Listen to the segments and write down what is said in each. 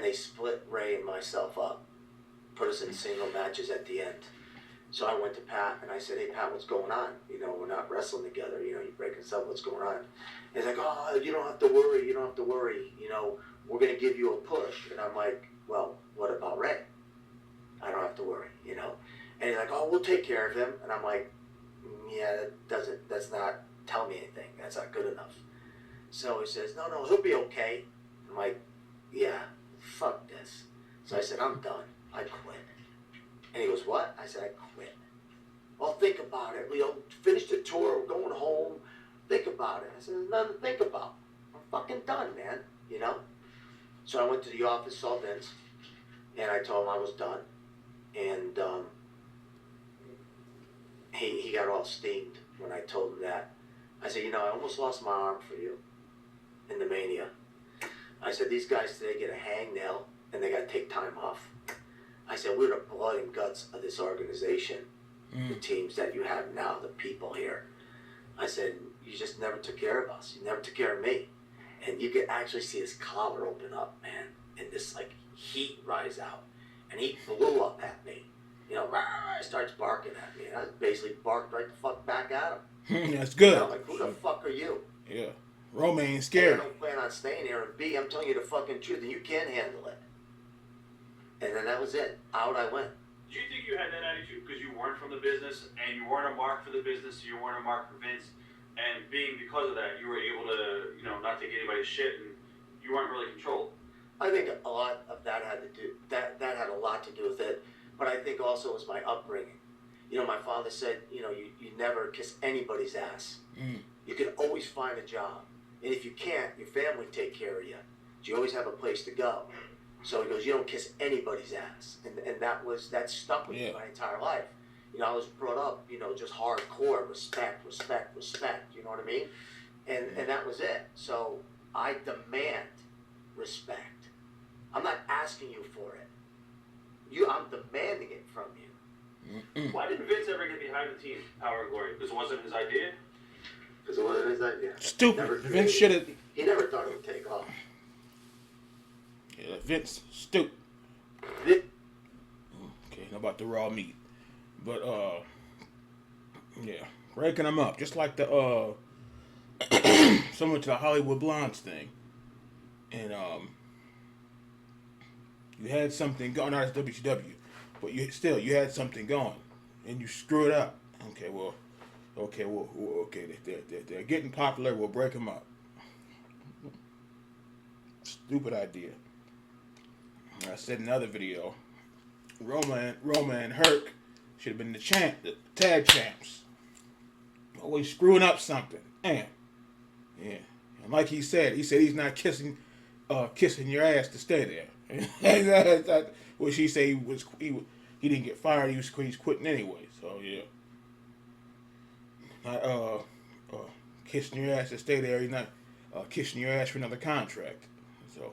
they split Ray and myself up, put us in single matches at the end. So I went to Pat and I said, hey Pat, what's going on? You know, we're not wrestling together, you know, you're breaking us up, what's going on? And he's like, oh, you don't have to worry, you know, we're going to give you a push. And I'm like, well, what about Ray? I don't have to worry, you know. And he's like, oh, we'll take care of him. And I'm like, yeah, that's not telling me anything. That's not good enough. So he says, no, he'll be okay. I'm like, yeah, fuck this. So I said, I'm done. I quit. And he goes, what? I said, I quit. Well, think about it. You know, finish the tour, we're going home. Think about it. I said, there's nothing to think about. I'm fucking done, man, you know? So I went to the office, saw Vince, and I told him I was done. And he got all steamed when I told him that. I said, you know, I almost lost my arm for you in the Mania. I said, these guys today get a hangnail and they got to take time off. I said, we're the blood and guts of this organization, the teams that you have now, the people here. I said, you just never took care of us. You never took care of me. And you could actually see his collar open up, man, and this like heat rise out. And he blew up at me. You know, starts barking at me. And I basically barked right the fuck back at him. That's good. You know, like, who the fuck are you? Yeah. Roma ain't scared. I don't plan on staying here. And B, I'm telling you the fucking truth, and you can't handle it. And then that was it. Out I went. Do you think you had that attitude because you weren't from the business and you weren't a mark for the business, you weren't a mark for Vince, and because of that, you were able to, you know, not take anybody's shit and you weren't really controlled? I think a lot of that had to do that had a lot to do with it, but I think also it was my upbringing. You know, my father said, you know, you never kiss anybody's ass. You can always find a job, and if you can't, your family take care of you. You always have a place to go. So he goes, you don't kiss anybody's ass, and that stuck with me my entire life. You know, I was brought up, you know, just hardcore respect. You know what I mean? And that was it. So I demand respect. I'm not asking you for it. I'm demanding it from you. Why didn't Vince ever get behind the team, Power and Glory? Because it wasn't his idea? Because it wasn't his idea. Stupid. Vince should have. He never thought it would take off. Yeah, Vince, stupid. It, Okay, not about the raw meat. But, yeah, breaking them up. Just like the, similar to the Hollywood Blondes thing. And, you had something going, not as WCW, but you had something going, and you screw it up. Okay, they're getting popular, we'll break them up. Stupid idea. I said in another video, Roma and Herc should have been the tag champs. Always screwing up something. Damn. Yeah. And like he said he's not kissing your ass to stay there. Well, she said he didn't get fired. He's quitting anyway. So yeah. Not kissing your ass to stay there. He's not kissing your ass for another contract. So.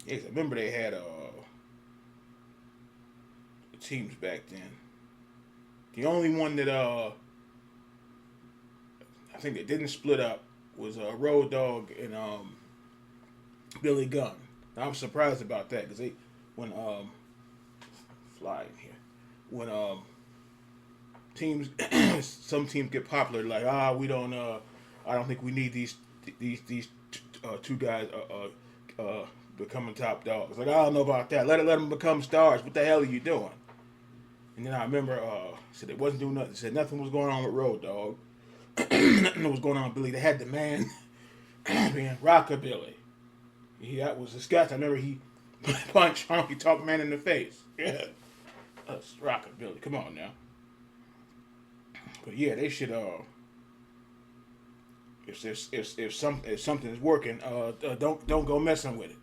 Yes, I remember they had teams back then. The only one that I think that didn't split up was Road Dogg and Billy Gunn. Now, I'm surprised about that because when fly in here when teams some teams get popular like we don't I don't think we need these two guys becoming top dogs. Like, I don't know about that. Let them become stars. What the hell are you doing? And then I remember said they wasn't doing nothing. Said nothing was going on with Road Dogg. Nothing was going on with Billy. They had the man being Rockabilly. That was the sketch. I remember he punched Honky Tonk Man in the face. Yeah, that's Rockabilly. Come on now. But yeah, they should. If something is working, don't go messing with it.